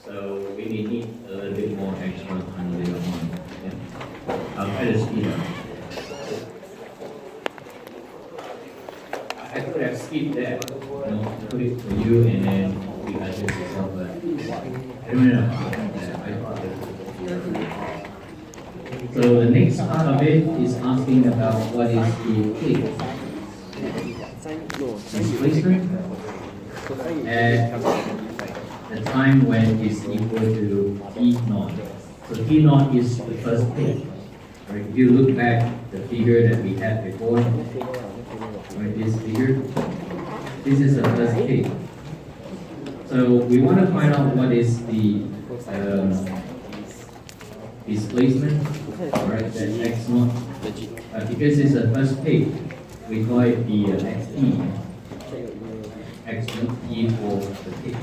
So we may need a little bit more extra time later on. Okay? I'll try to speed up. I could have skipped that, put it for you and then you adjust yourself, but I don't know about that. I thought that. So the next part of it is asking about what is the cake. Displacement at the time when it's equal to T naught. So T naught is the first cake. Right? If you look back the figure that we had before, right, this figure, this is the first cake. So we want to find out what is the displacement, right, that x naught, because it's the first cake, we call it the x t for the cake.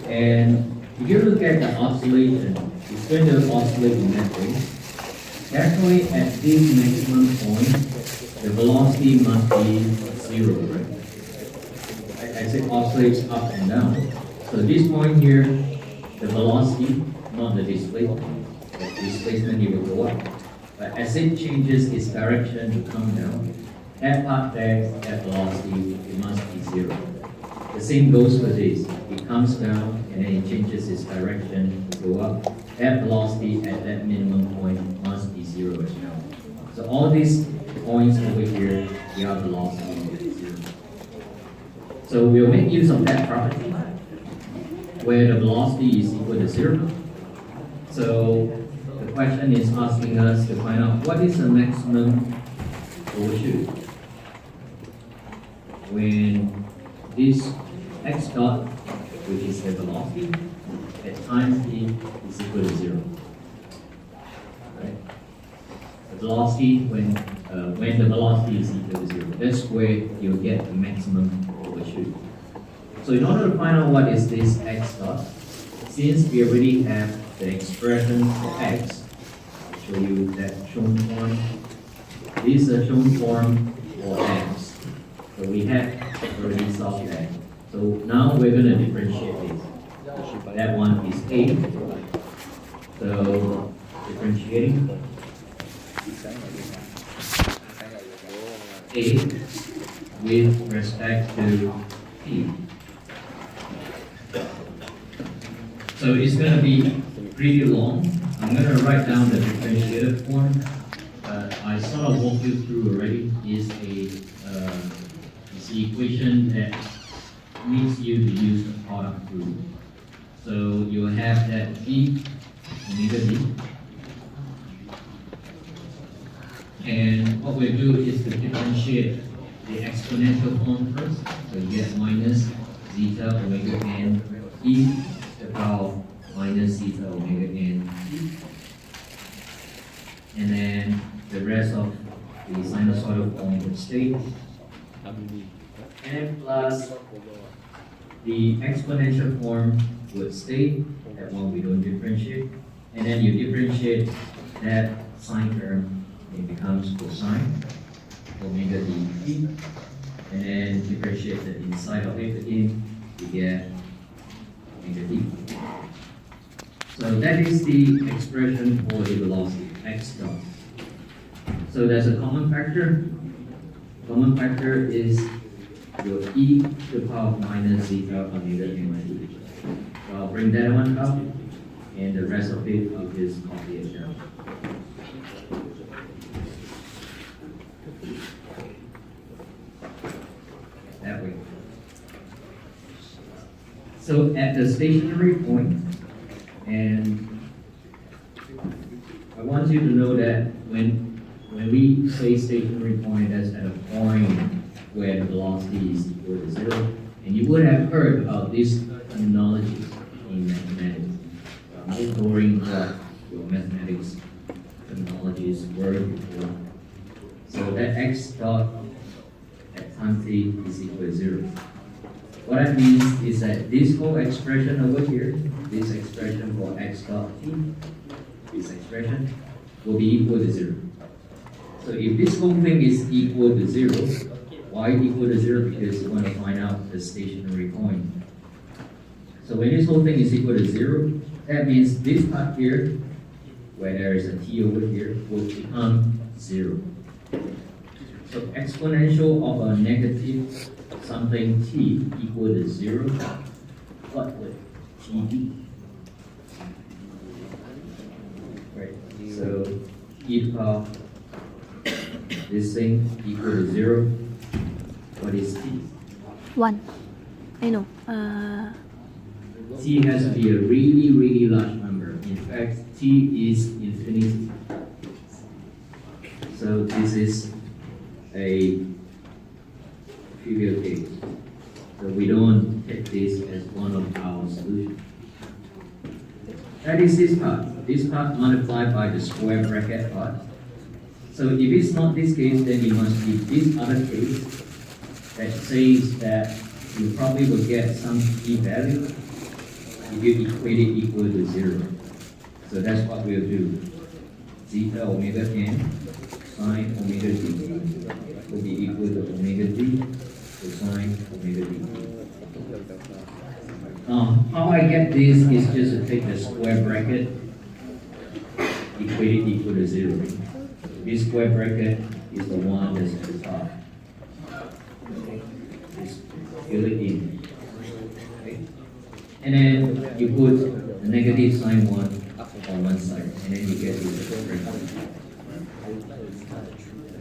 And if you look at the oscillation, it's going to oscillate in that way. Actually, at this maximum point, the velocity must be zero, right? I said oscillates up and down. So this point here, the velocity, not the displacement. The displacement, it will go up. But as it changes its direction to come down, that part there, that velocity, it must be zero. The same goes for this. It comes down and then it changes its direction to go up. That velocity at that minimum point must be zero as well. So all these points over here, their velocity is zero. So we'll make use of that property where the velocity is equal to zero. So the question is asking us to find out what is the maximum overshoot when this x dot, which is the velocity, at time t is equal to zero. Right? The velocity when the velocity is equal to zero, that's where you'll get the maximum overshoot. So in order to find out what is this x dot, since we already have the expression for x, I'll show you that shown form. This is a shown form for x. So we have already solved that. So now we're going to differentiate this. That one is a. So differentiating a with respect to t. So it's going to be pretty long. I'm going to write down the differentiated form. I sort of walked you through already. It's the equation that needs you to use the product rule. So you will have that v omega d. And what we'll do is to differentiate the exponential form first. So you get minus zeta omega n e to the power minus zeta omega n t. And then the rest of the sinusoidal form would stay. And plus the exponential form would stay. That one we don't differentiate. And then you differentiate that sine term, it becomes cosine omega dt. And then differentiate the inside of it again, you get omega d. So that is the expression for the velocity, x dot. So there's a common factor. Common factor is your e to the power of minus zeta omega n. So I'll bring that one up, and the rest of it I'll just copy it down. That way. So at the stationary point, and I want you to know that when we say stationary point, that's at a point where the velocity is equal to zero. And you would have heard about this terminology in mathematics. I'm ignoring what your mathematics terminologies were before. So that x dot at time t is equal to zero. What that means is that this whole expression over here, this expression for x dot t, this expression will be equal to zero. So if this whole thing is equal to zero, why equal to zero? Because you want to find out the stationary point. So when this whole thing is equal to 0, that means this part here, where there is a t over here, will become 0. So exponential of a negative something t equal to 0, what would t be? Right, so e to the power this thing equal to 0, what is t? 1. I know. T has to be a really, really large number. In fact, t is infinity. So this is a trivial case. So we don't take this as one of our solutions. That is this part. This part multiplied by the square bracket part. So if it's not this case, then it must be this other case that says that you probably will get some t value if you equate it equal to 0. So that's what we'll do. Zeta omega n sine omega dt will be equal to omega d cosine omega dt. How I get this is just to take the square bracket, equate it equal to 0. This square bracket is the one that's at the top. Just fill it in. Okay? And then you put the negative sign 1 on one side, and then you get this expression.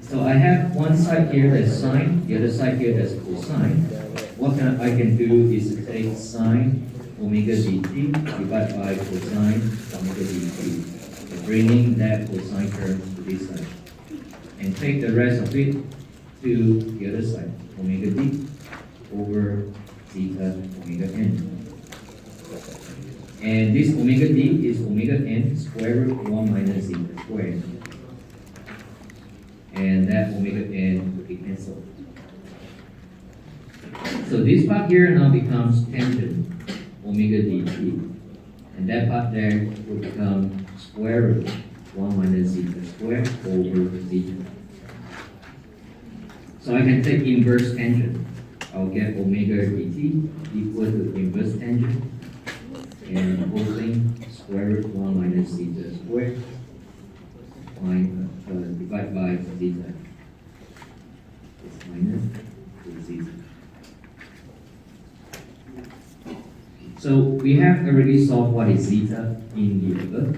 So I have one side here that's sine, the other side here that's cosine. What I can do is to take sine omega dt divided by cosine omega dt, bringing that cosine term to this side, and take the rest of it to the other side, omega d over zeta omega n. And this omega d is omega n square root 1 minus zeta squared. And that omega n will be cancelled. So this part here now becomes tangent omega dt. And that part there will become square root 1 minus zeta squared over zeta. So I can take inverse tangent. I'll get omega dt equal to inverse tangent. And the whole thing square root 1 minus zeta squared divided by zeta. It's minus zeta. So we have already solved what is zeta in the above.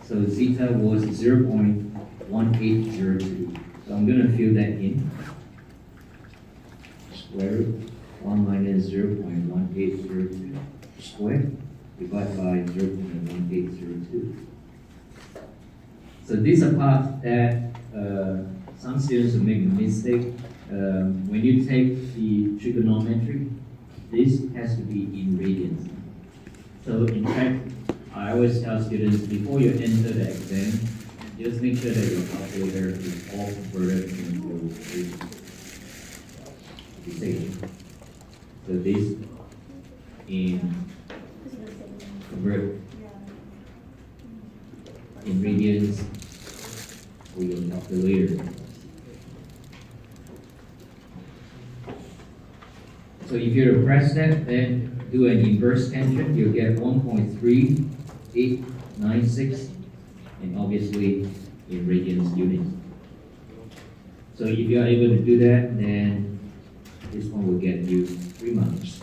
So zeta was 0.1802. So I'm going to fill that in. Square root 1 minus 0.1802 squared divided by 0.1802. So this is a part that some students will make a mistake. When you take the trigonometry, this has to be in radians. So in fact, I always tell students before you enter the exam, just make sure that your calculator is all converted into radians. So this in convert in radians for your calculator. So if you press that, then do an inverse tangent, you'll get 1.3896, and obviously in radians units. So if you are able to do that, then this one will get you 3 marks.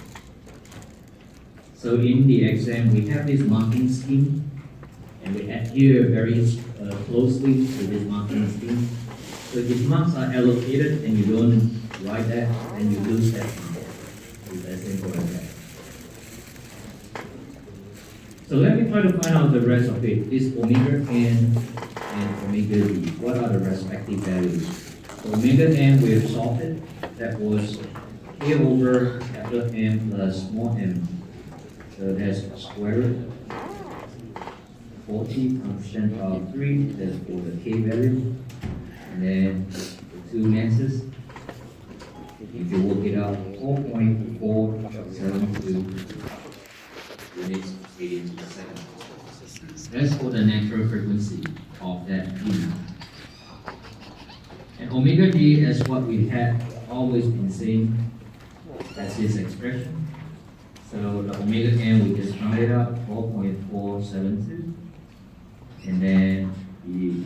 So in the exam, we have this marking scheme, and we adhere very closely to this marking scheme. So if marks are allocated and you don't write that, then you lose that mark. It's as simple as that. So let me try to find out the rest of it. This omega n and omega d. What are the respective values? So omega n, we have solved it. That was k over capital M plus small m. So that's square root 40 times 10 power 3. That's for the k value. And then the two masses. If you work it out, 4.472 units radians per second. That's for the natural frequency of that beam. And omega d is what we had always been saying. That's this expression. So the omega n, we just round it up, 4.472. And then the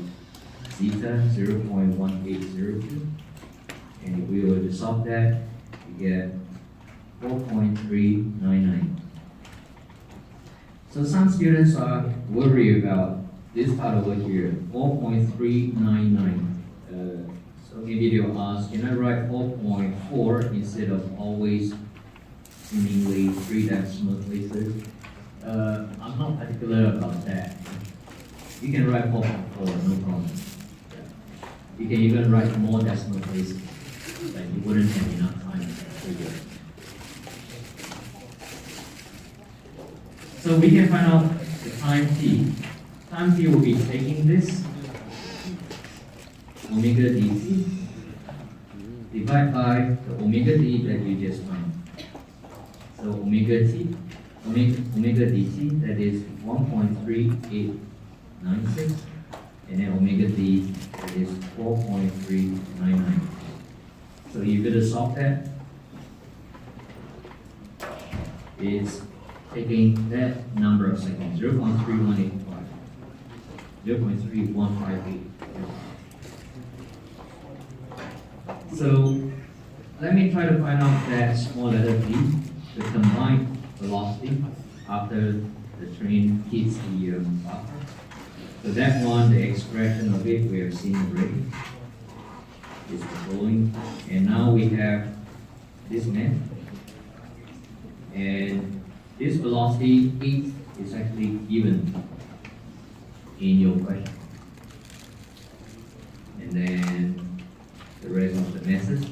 zeta, 0.1802. And if we were to solve that, we get 4.399. So some students are worried about this part over here, 4.399. So maybe they'll ask, can I write 4.4 instead of always seemingly 3 decimal places? I'm not particular about that. You can write 4.4, no problem. You can even write more decimal places, but you wouldn't have enough time to figure it. So we can find out the time t. Time t will be taking this omega dt divided by the omega d that you just found. So omega dt, that is 1.3896, and then omega d, that is 4.399. So you're going to solve that. It's taking that number of seconds, 0.3185, 0.3158. So let me try to find out that small letter v, the combined velocity after the train hits the buffer. So that one, the expression of it, we have seen already, is the following. And now we have this method. And this velocity h is actually given in your question. And then the rest of the method.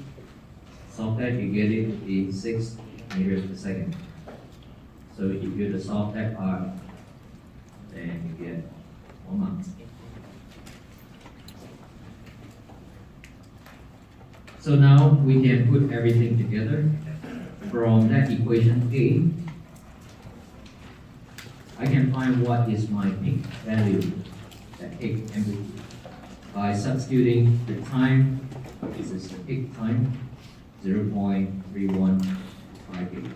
Solve that, you get it to be 6 meters per second. So if you were to solve that part, then you get 1 mark. So now we can put everything together. From that equation A, I can find what is my peak value, that peak amplitude, by substituting the time. This is the peak time, 0.3158.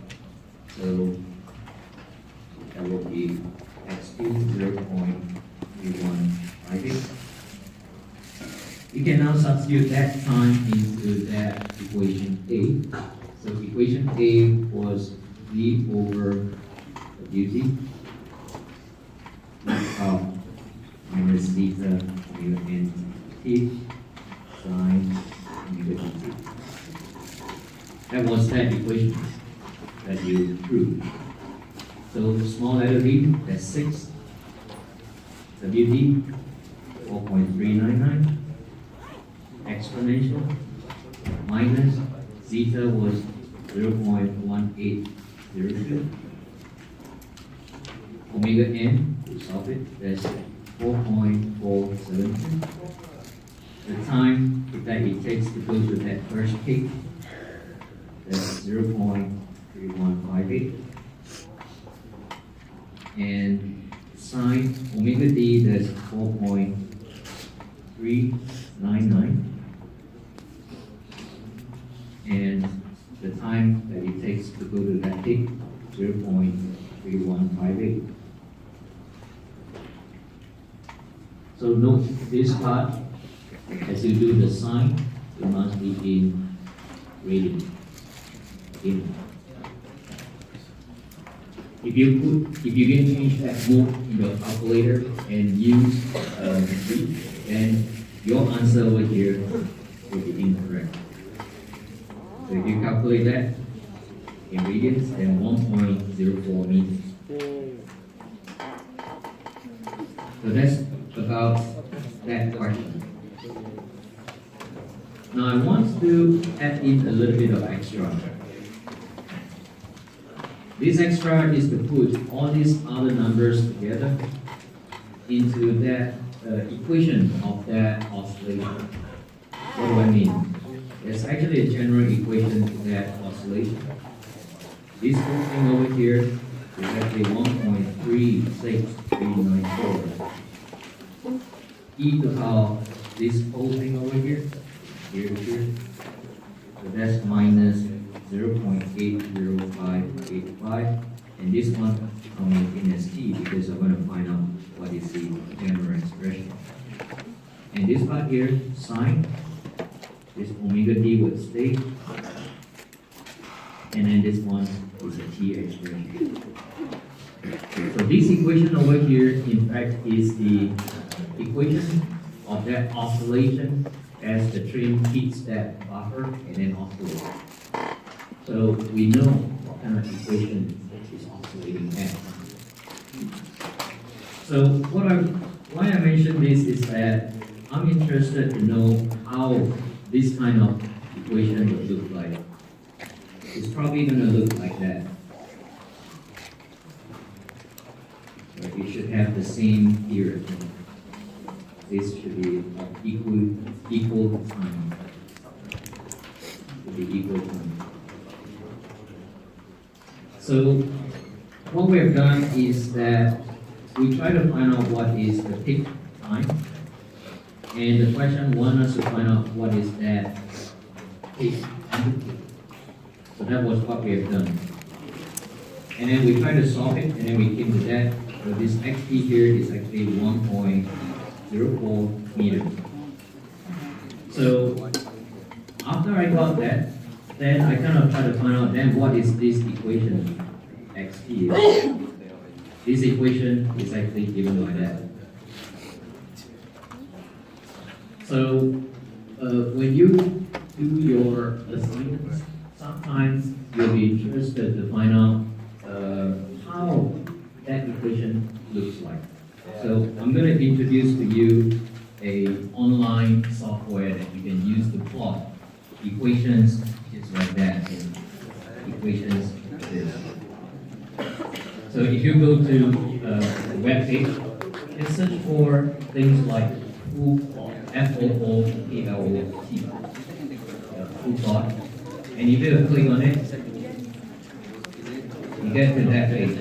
So that will be x2, 0.3158. You can now substitute that time into that equation A. So equation A was V over dt minus zeta mu n t sine omega dt. That was that equation that you proved. So small letter v, that's 6. Wd, 4.399. Exponential minus zeta was 0.1802. Omega n, we solve it, that's 4.472. The time that it takes to go to that first peak, that's 0.3158. And sine omega d, that's 4.399. And the time that it takes to go to that peak, 0.3158. So note this part, as you do the sign, it must be in radian. If you can change that mode in your calculator and use then your answer over here will be incorrect. So if you calculate that in radians, then 1.04 meters. So that's about that question. Now I want to add in a little bit of extra. This extra is to put all these other numbers together into that equation of that oscillation. What do I mean? It's actually a general equation to that oscillation. This whole thing over here is actually 1.36394. E to power this whole thing over here, here to here. So that's minus 0.80585, and this one coming in as t because I'm going to find out what is the general expression. And this part here, sine, this omega d would stay, and then this one is a t expression. So this equation over here, in fact, is the equation of that oscillation as the train hits that buffer and then oscillates. So we know what kind of equation is oscillating at. So why I mention this is that I'm interested to know how this kind of equation would look like. It's probably going to look like that. But it should have the same period. This should be equal time. Should be equal time. So what we have done is that we try to find out what is the peak time, and the question wants us to find out what is that peak amplitude. So that was what we have done. And then we try to solve it, and then we came to that. So this xt here is actually 1.04 meters. So after I got that, then I kind of try to find out then what is this equation xt is. This equation is actually given by that. So when you do your assignments, sometimes you'll be interested to find out how that equation looks like. So I'm going to introduce to you a online software that you can use to plot equations just like that, and equations like this. So if you go to the web page and search for things like full plot, F-O-O-P-L-O-T, full plot, and if you click on it, you get to that page.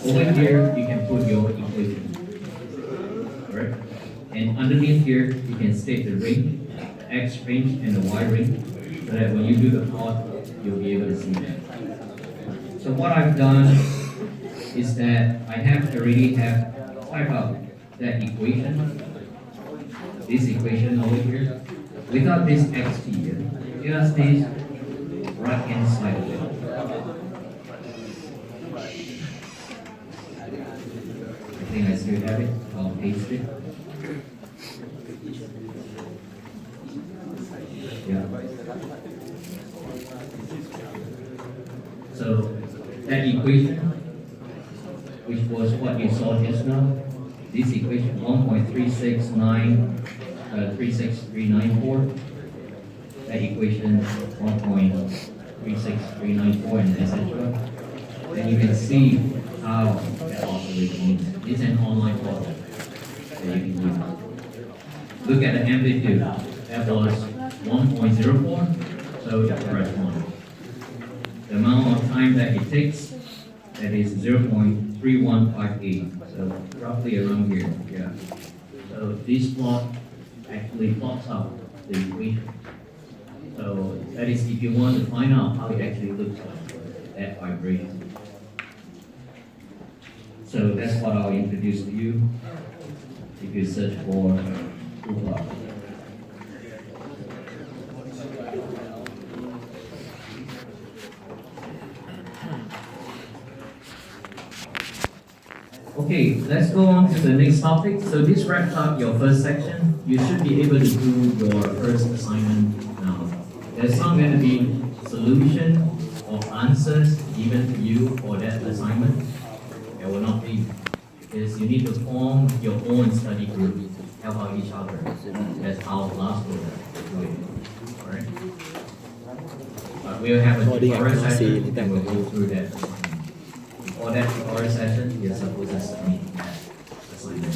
Over here, you can put your equation. Alright? And underneath here, you can state the range, the x range, and the y range, so that when you do the plot, you'll be able to see that. So what I've done is that I already have typed out that equation, this equation over here, without this xt here, just this right hand side of it. I think I still have it. I'll paste it. Yeah. So that equation, which was what you saw just now, this equation 1.36936394, that equation 1.36394, and etc. Then you can see how that oscillation means. It's an online plot that you can use. Look at the amplitude. That was 1.04, so the correct one. The amount of time that it takes, that is 0.3158, so roughly around here, yeah. So this plot actually plots out the equation. So that is if you want to find out how it actually looks like, that vibration. So that's what I'll introduce to you if you search for full plot. Okay, let's go on to the next topic. So this wraps up your first section. You should be able to do your first assignment now. There's not going to be solution or answers given to you for that assignment. There will not be, because you need to form your own study group, help out each other. That's how class will do it. Alright? But we'll have a tutorial session and we'll go through that. For that tutorial session, you're supposed to submit that assignment.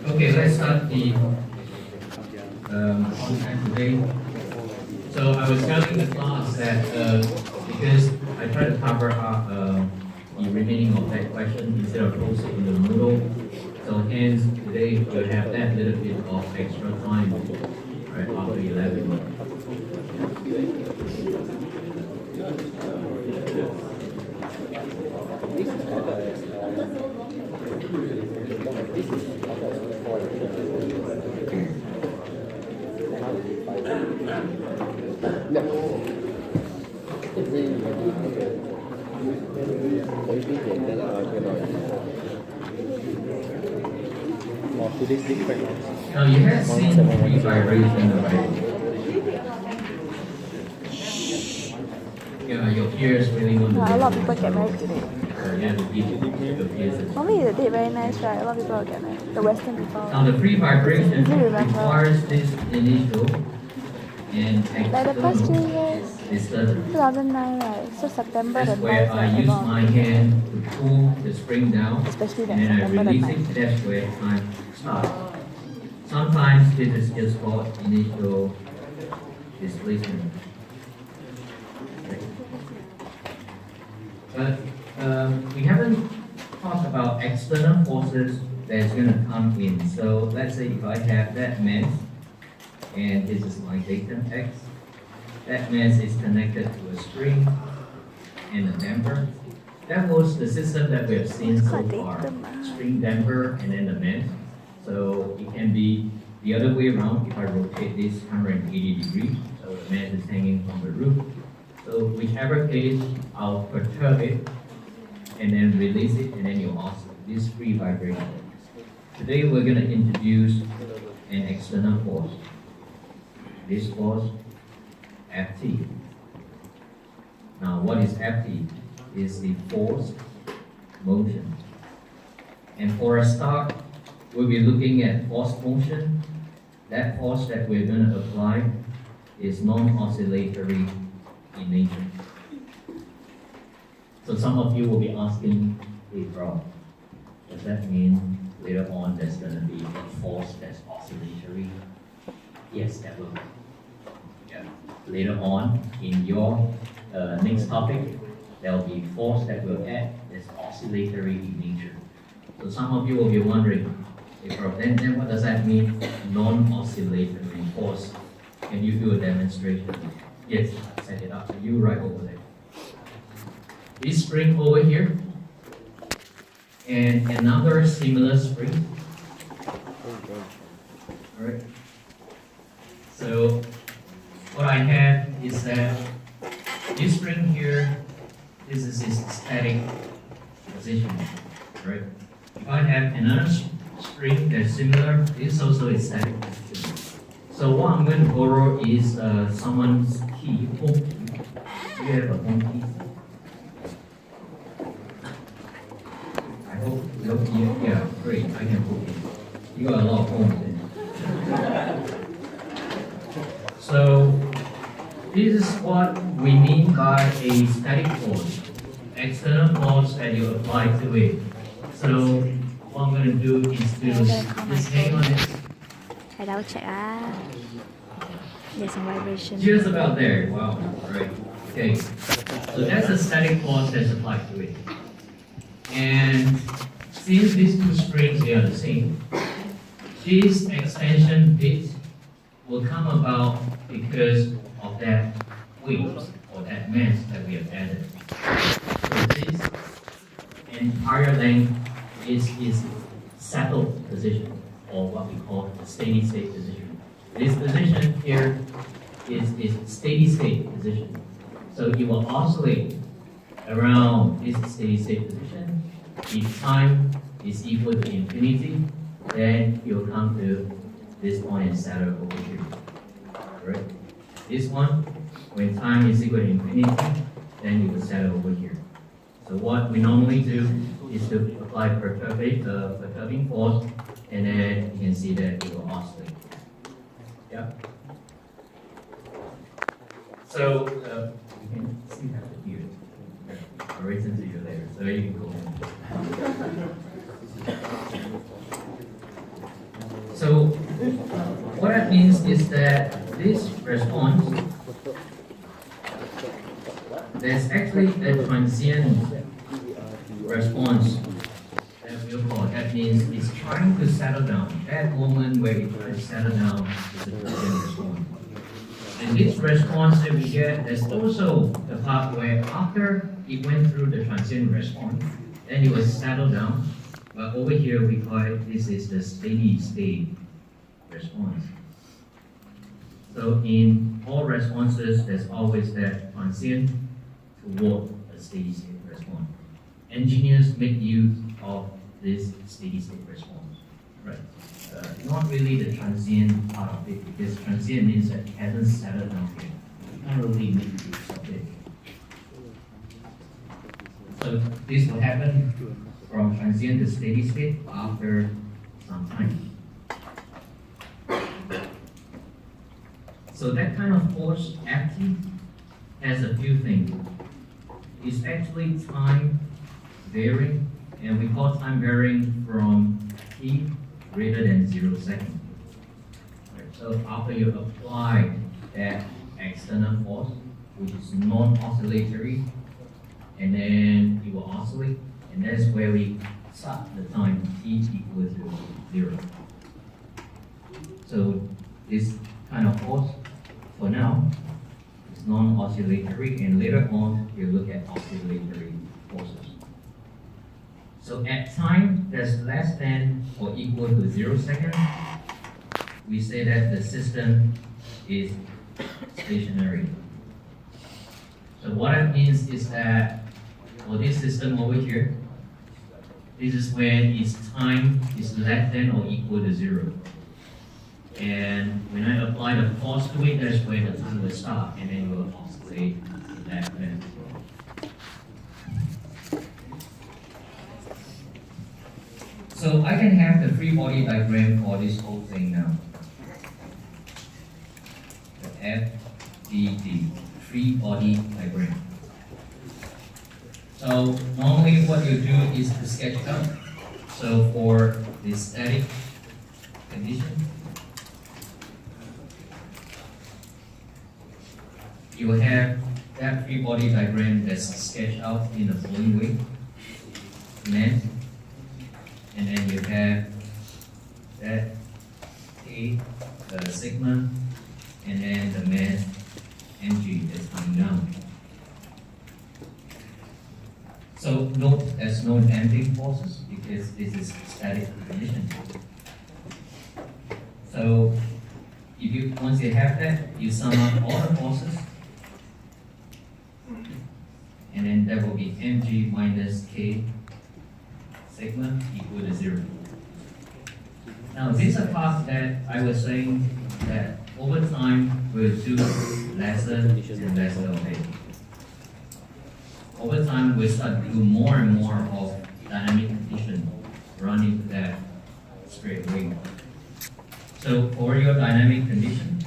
Okay, let's start the content today. So I was telling the class that because I try to cover up the remaining of that question instead of posting in the Moodle. So hence today we'll have that little bit of extra time right after 11. Now you have seen three vibrations already. Yeah, your peers really want to A lot of people get married today. yeah, the peers. Normally the date very nice, right? A lot of people will get married. The Western people. Now the free vibration Do you remember? requires this initial and Like the first 2 years, is the 2009, right? So September that's the where 9th, I right? use About- my hand to pull the spring down Especially that and then I September the release 9th. it. That's where time starts. Sometimes this is just called initial displacement. But we haven't talked about external forces that's going to come in. So let's say if I have that mass, and this is my datum X, that mass is connected to a spring and a damper. That was the system that we have seen so far. Spring, damper, and then the mass. So it can be the other way around if I rotate this 180 degrees. So the mass is hanging from the roof. So whichever case, I'll perturb it and then release it, and then you'll oscillate. This free vibration. Today we're going to introduce an external force. This force, Ft. Now what is Ft? Is the force motion. And for a start, we'll be looking at force motion. That force that we're going to apply is non-oscillatory in nature. So some of you will be asking, hey bro, does that mean later on there's going to be a force that's oscillatory? Yes, that will. Yeah. Later on in your next topic, there will be force that will act that's oscillatory in nature. So some of you will be wondering, hey bro, then what does that mean? Non-oscillatory force. Can you do a demonstration? Yes, I set it up for you right over there. This spring over here, and another similar spring. Alright. So what I have is that this spring here, this is its static position. Right? If I have another spring that's similar, this also is static position. So what I'm going to borrow is someone's key, home key. Do you have a home key? I hope you, yeah, great, I can put it. You got a lot of homes then. So this is what we mean by a static force, external force that you apply to it. So what I'm going to do is to just hang on it. I double check. There's some vibration. Just about there. Wow. Right. Okay. So that's a static force that's applied to it. And since these two springs are the same, this extension bit will come about because of that weight or that mass that we have added. So this entire length is settled position, or what we call the steady state position. This position here is steady state position. So it will oscillate around this steady state position. If time is equal to infinity, then you'll come to this point and settle over here. Right? This one, when time is equal to infinity, then you will settle over here. So what we normally do is to apply perturbing force, and then you can see that it will oscillate. Yeah. So you can see that here. I'll return to you later, so you can go home. So what that means is that this response there's actually a transient response that we'll call. That means it's trying to settle down. That moment where it tries to settle down is a transient response. And this response that we get, there's also the part where after it went through the transient response, then it was settled down. But over here we call it, this is the steady state response. So in all responses, there's always that transient toward a steady state response. Engineers make use of this steady state response, right? Not really the transient part of it, because transient means that it hasn't settled down yet. You can't really make use of it. So this will happen from transient to steady state after some time. So that kind of force Ft has a few things. It's actually time varying, and we call time varying from t greater than 0 seconds. Right, so after you apply that external force, which is non-oscillatory, and then it will oscillate, and that's where we start the time t equals to 0. So this kind of force, for now, is non-oscillatory, and later on you look at oscillatory forces. So at time that's less than or equal to 0 seconds, we say that the system is stationary. So what that means is that for this system over here, this is when its time is less than or equal to 0. And when I apply the force to it, that's where the time will start, and then it will oscillate to that length. So I can have the free body diagram for this whole thing now. The FBD, free body diagram. So normally what you do is to sketch out. So for the static condition, you will have that free body diagram that's sketched out in the following way. Command. And then you have that K, the sigma, and then the mass mg that's coming down. So note there's no damping forces because this is static condition. So if you once you have that, you sum up all the forces, and then that will be mg minus k sigma equal to 0. Now this is a part that I was saying that over time we'll do lesser and lesser of it. Over time we'll start to do more and more of dynamic condition run into that straight away. So for your dynamic condition,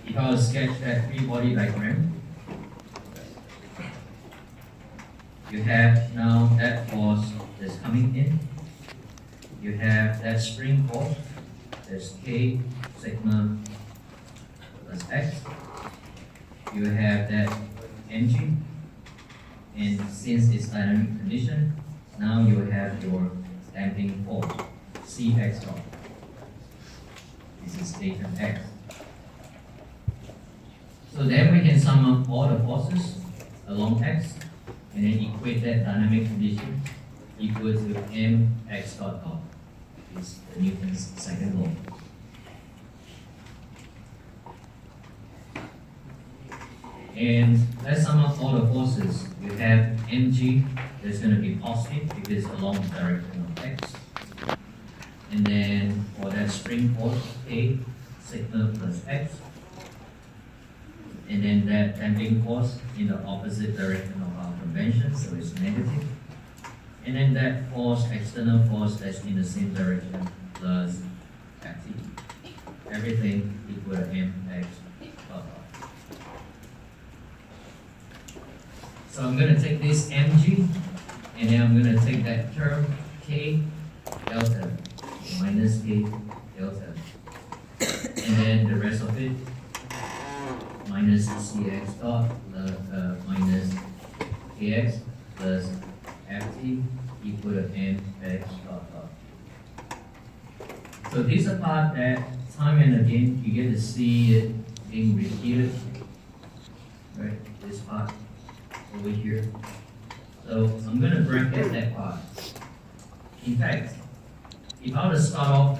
if I will sketch that free body diagram, you have now that force that's coming in. You have that spring force, that's K sigma plus X. You have that mg, and since it's dynamic condition, now you have your damping force, Cx dot. This is theta x. So then we can sum up all the forces along x, and then equate that dynamic condition equal to mx dot dot. It's the Newton's second law. And let's sum up all the forces. You have mg, that's going to be positive because along the direction of x. And then for that spring force, K sigma plus x. And then that damping force in the opposite direction of our convention, so it's negative. And then that force, external force that's in the same direction, plus Ft. Everything equal to mx dot dot. So I'm going to take this mg, and then I'm going to take that term k delta minus minus k delta. And then the rest of it, minus cx dot minus kx plus ft equal to mx dot dot. So this is a part that time and again you get to see it being repeated, right? This part over here. So I'm going to bracket that part. In fact, if I were to start off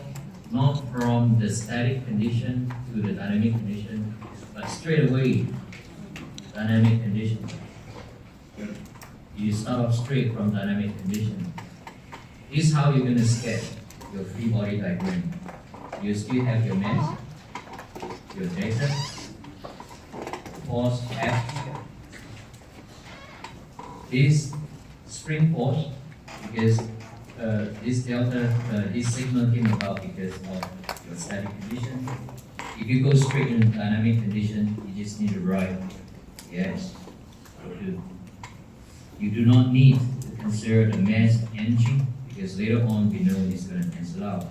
not from the static condition to the dynamic condition, but straight away dynamic condition. You start off straight from dynamic condition. This is how you're going to sketch your free body diagram. You still have your mass, your data, force F. This spring force, because this delta, this signal came about because of your static condition. If you go straight in dynamic condition, you just need to write yes or do. You do not need to consider the mass energy, because later on we know it's going to cancel out.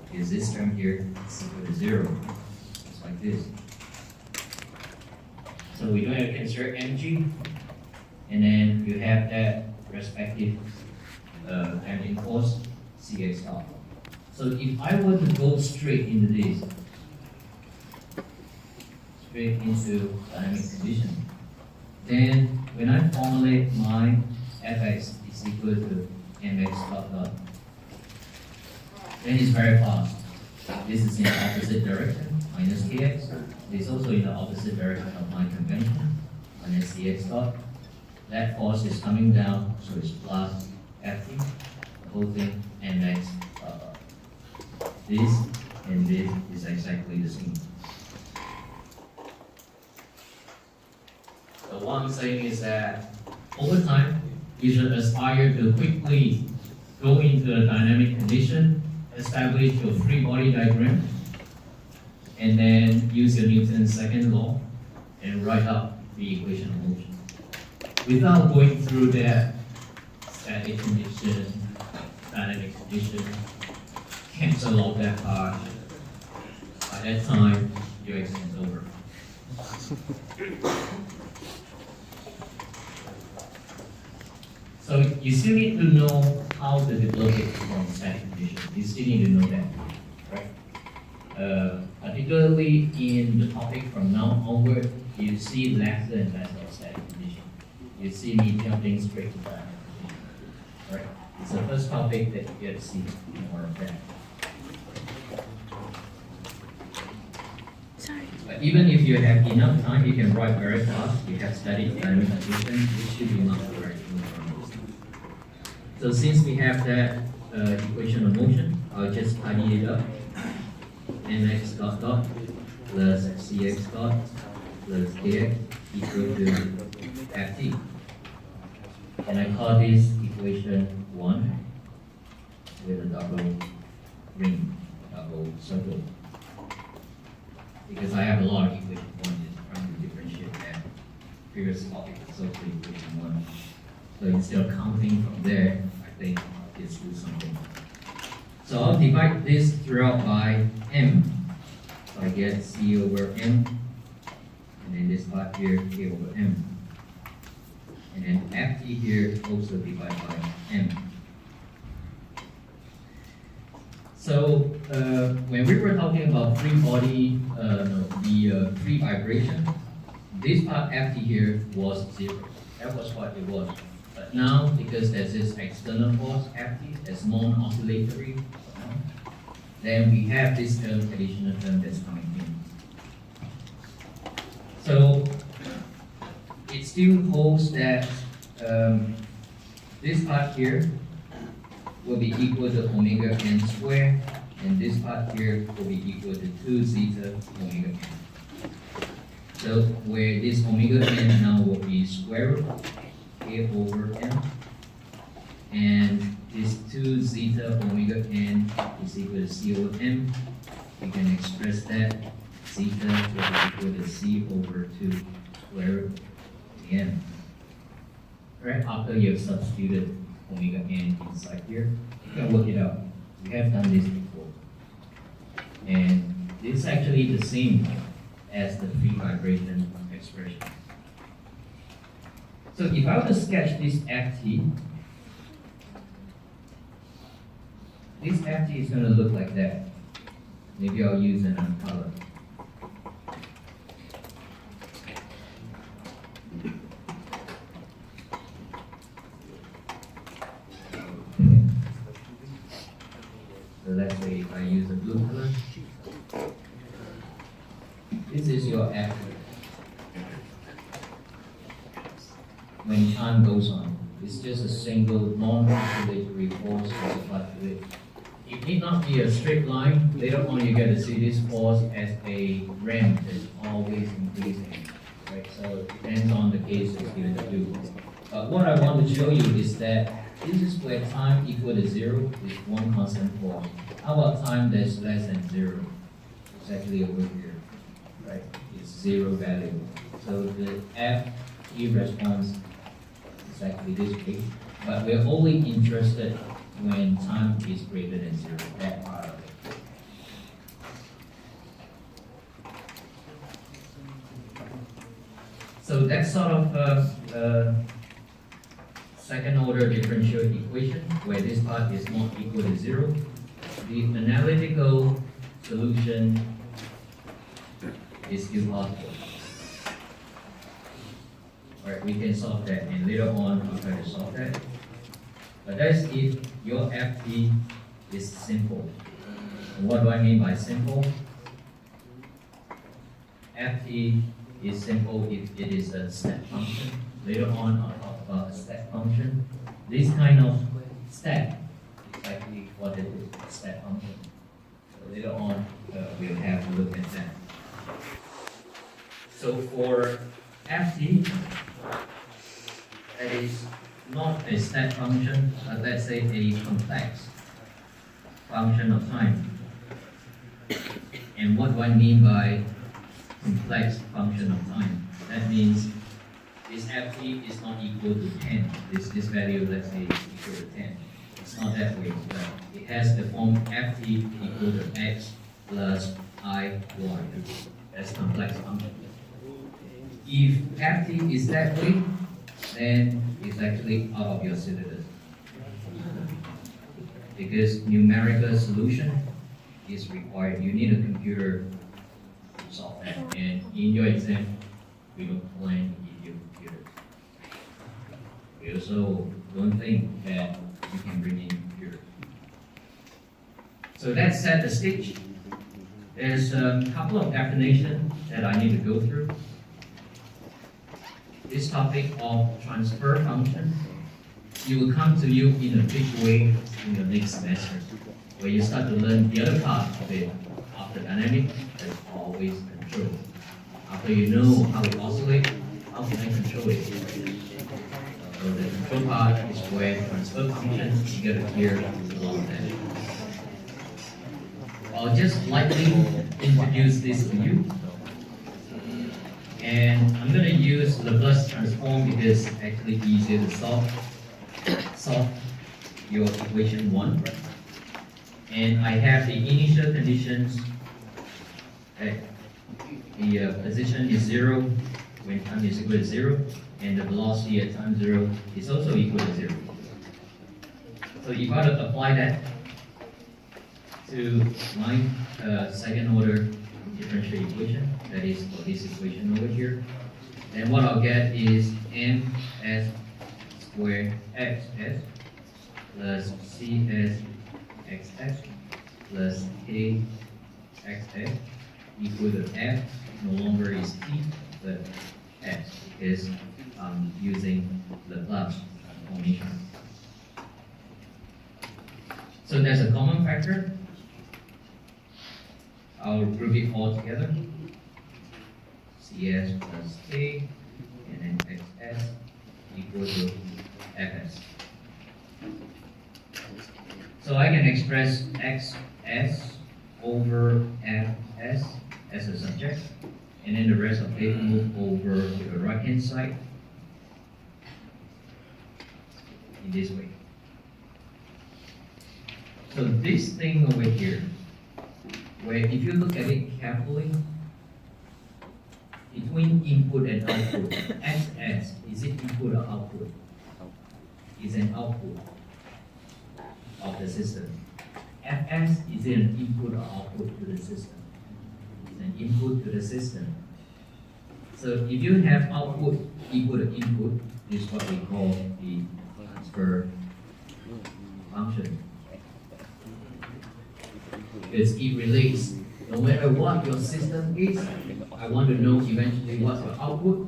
Because this term here is equal to 0. It's like this. So we don't have to consider energy, and then you have that respective damping force, Cx dot. So if I were to go straight into this, straight into dynamic condition, then when I formulate my Fx is equal to mx dot dot, then it's very fast. This is in the opposite direction, minus kx. This is also in the opposite direction of my convention, minus cx dot. That force is coming down, so it's plus ft, the whole thing, mx dot dot. This and this is exactly the same. So what I'm saying is that over time, you should aspire to quickly go into a dynamic condition, establish your free body diagram, and then use your Newton's second law and write up the equation of motion. Without going through that static condition, dynamic condition, cancel off that part. By that time, your exam is over. So you still need to know how to develop it from static conditions. You still need to know that, right? Particularly in the topic from now onward, you see lesser and lesser of static condition. You see me jumping straight to dynamic condition, right? It's the first topic that you get to see more of that. Sorry. But even if you have enough time, you can write very fast. You have studied dynamic condition, you should be not correct. So since we have that equation of motion, I'll just tidy it up. Mx dot dot plus cx dot plus kx equal to ft. And I call this equation 1 with a double ring, double circle. Because I have a lot of equation 1 just trying to differentiate that previous topic, so equation 1. So instead of counting from there, I think I'll just do something. So I'll divide this throughout by m. So I get c over m, and then this part here, k over m. And then ft here also divided by m. So when we were talking about free body, the free vibration, this part ft here was 0. That was what it was. But now, because there's this external force, Ft, that's non-oscillatory, then we have this term, additional term that's coming in. So it still holds that this part here will be equal to omega n squared, and this part here will be equal to 2 zeta omega n. So where this omega n now will be square root k over m, and this 2 zeta omega n is equal to c over m. We can express that zeta will be equal to c over 2 square root m. Right after you have substituted omega n inside here, you can work it out. We have done this before. And this is actually the same as the free vibration expression. So if I were to sketch this FT, this FT is going to look like that. Maybe I'll use another color. So let's say if I use a blue color, this is your FT. When time goes on, it's just a single non-oscillatory force that fluctuates. It need not be a straight line. Later on, you get to see this force as a ramp that's always increasing. Right? So it depends on the case it's given to do. But what I want to show you is that this is where time equal to 0 is one constant force. How about time that's less than 0? It's actually over here. Right? It's 0 value. So the F-T response is actually this big. But we're only interested when time is greater than 0, that part of it. So that's sort of second order differential equation where this part is not equal to 0. The analytical solution is still possible. Alright, we can solve that, and later on we'll try to solve that. But that's if your FT is simple. And what do I mean by simple? FT is simple if it is a step function. Later on I'll talk about a step function. This kind of step is actually what it is, a step function. So later on we'll have to look at that. So for FT, that is not a step function, but let's say a complex function of time. And what do I mean by complex function of time? That means this FT is not equal to 10. This value, let's say, is equal to 10. It's not that way, but it has the form FT equal to x plus I y. That's complex function. If FT is that way, then it's actually out of your syllabus. Because numerical solution is required. You need a computer to solve that. And in your exam, we don't plan to give you computers. We also don't think that you can bring in computers. So that set the stage. There's a couple of definitions that I need to go through. This topic of transfer function, it will come to you in a big way in your next semester, where you start to learn the other part of it. After dynamic, there's always control. After you know how it oscillates, how can I control it? So the control part is where transfer function, you get to hear a lot of that. I'll just lightly introduce this to you. And I'm going to use Laplace transform because it's actually easier to solve your equation 1. And I have the initial conditions that the position is 0 when time is equal to 0, and the velocity at time 0 is also equal to 0. So if I were to apply that to my second order differential equation, that is for this equation over here, then what I'll get is ms squared xs plus cs xx plus k xx equal to f, no longer is t, but x, because I'm using Laplace transformation. So there's a common factor. I'll group it all together. Cs plus k, and then xs equal to fs. So I can express xs over fs as a subject, and then the rest of it move over to the right hand side in this way. So this thing over here, where if you look at it carefully, between input and output, XS, is it input or output? Is an output of the system. FS, is it an input or output to the system? It's an input to the system. So if you have output equal to input, this is what we call the transfer function. Because it relates, no matter what your system is, I want to know eventually what's your output.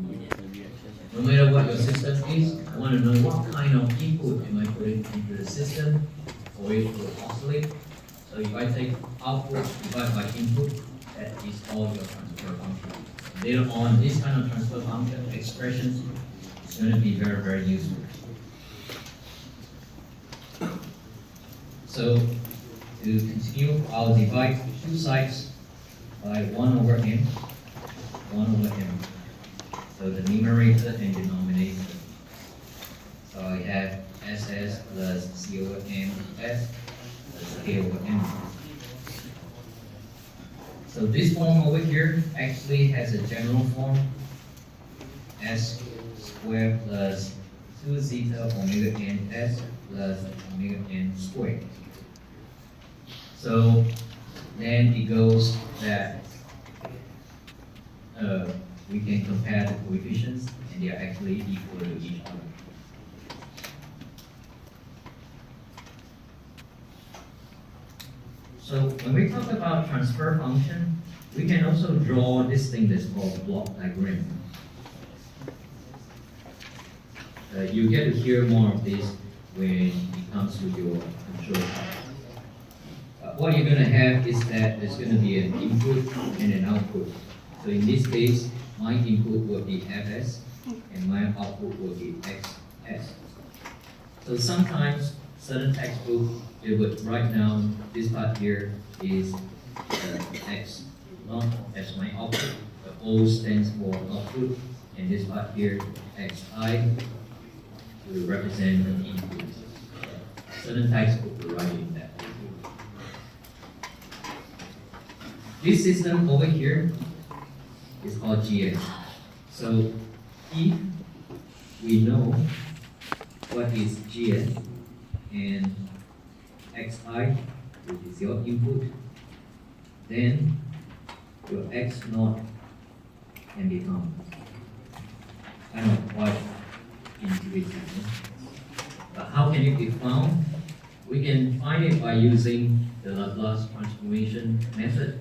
No matter what your system is, I want to know what kind of input am I putting into the system for it to oscillate. So if I take output divided by input, that is all your transfer function. Later on, this kind of transfer function expressions is going to be very, very useful. So to continue, I'll divide two sides by 1 over m, 1 over m. So the numerator and denominator. So I have SS plus C over m S plus K over m. So this form over here actually has a general form, S squared plus 2 zeta omega n S plus omega n squared. So then it goes that we can compare the coefficients and they are actually equal to each other. So when we talk about transfer function, we can also draw this thing that's called block diagram. You get to hear more of this when it comes to your control part. What you're going to have is that there's going to be an input and an output. So in this case, my input will be Fs and my output will be Xs. So sometimes certain textbooks, they would write down this part here is X not as my output. The O stands for output, and this part here, Xi, will represent the input. Certain textbooks will write in that. This system over here is called GS. So if we know what is GS and Xi, which is your input, then your X naught can become kind of quite intuitive. But how can it be found? We can find it by using the Laplace transformation method.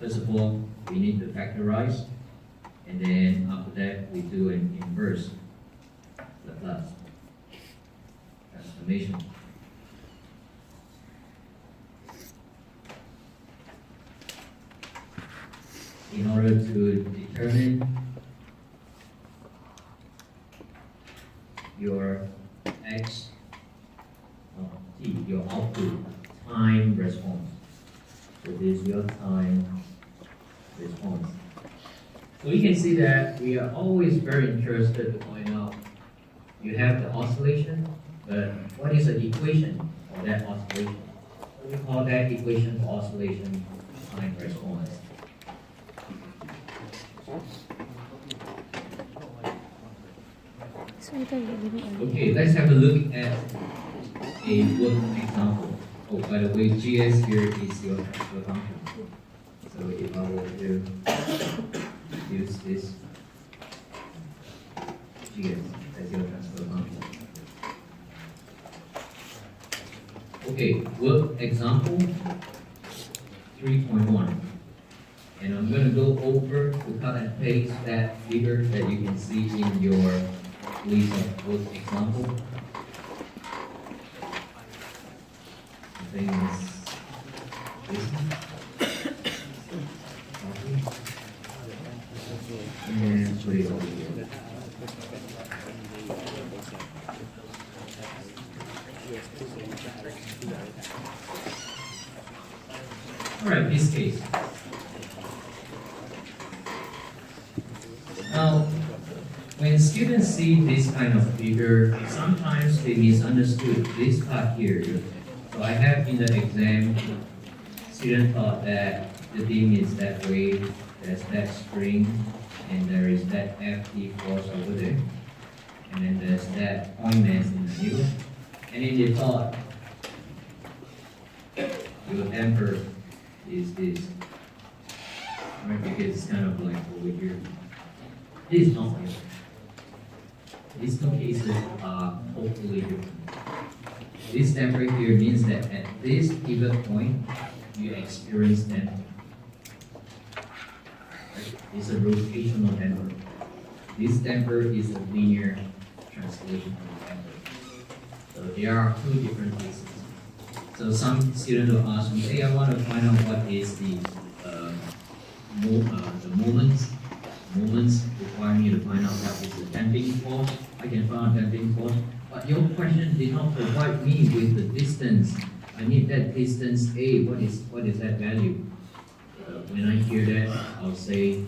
First of all, we need to factorize, and then after that, we do an inverse Laplace transformation. In order to determine your X T, your output time response. So this is your time response. So you can see that we are always very interested to find out, you have the oscillation, but what is the equation of that oscillation? We call that equation for oscillation time response. Okay, let's have a look at a working example. Oh, by the way, GS here is your transfer function. So if I were to use this GS as your transfer function. Okay, work example 3.1. And I'm going to go over to cut and paste that figure that you can see in your list of work example. I think it's this one. And put it over here. Alright, this case. Now, when students see this kind of figure, sometimes they misunderstood this part here. So I have in the exam, students thought that the thing is that way, there's that spring, and there is that FT force over there, and then there's that point mass in the middle, and then they thought your damper is this, right? Because it's kind of like over here. This is not like that. These two cases are totally different. This damper here means that at this pivot point, you experience damper. It's a rotational damper. This damper is a linear translation of damper. So there are two different cases. So some students will ask me, hey, I want to find out what is the moments. Moments require me to find out what is the damping force. I can find damping force. But your question did not provide me with the distance. I need that distance A. What is that value? When I hear that, I'll say,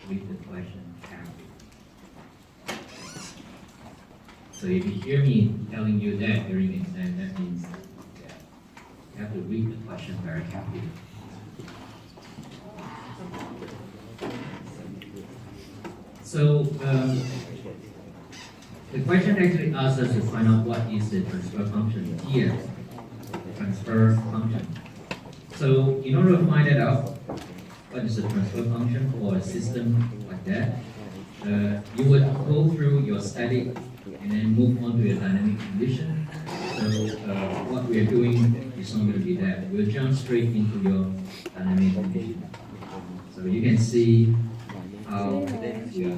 read the question carefully. So if you hear me telling you that during the exam, that means that you have to read the question very carefully. So the question actually asks us to find out what is the transfer function here, the transfer function. So in order to find that out, what is the transfer function for a system like that, you would go through your static and then move on to your dynamic condition. So what we are doing is not going to be that. We'll jump straight into your dynamic condition. So you can see how we are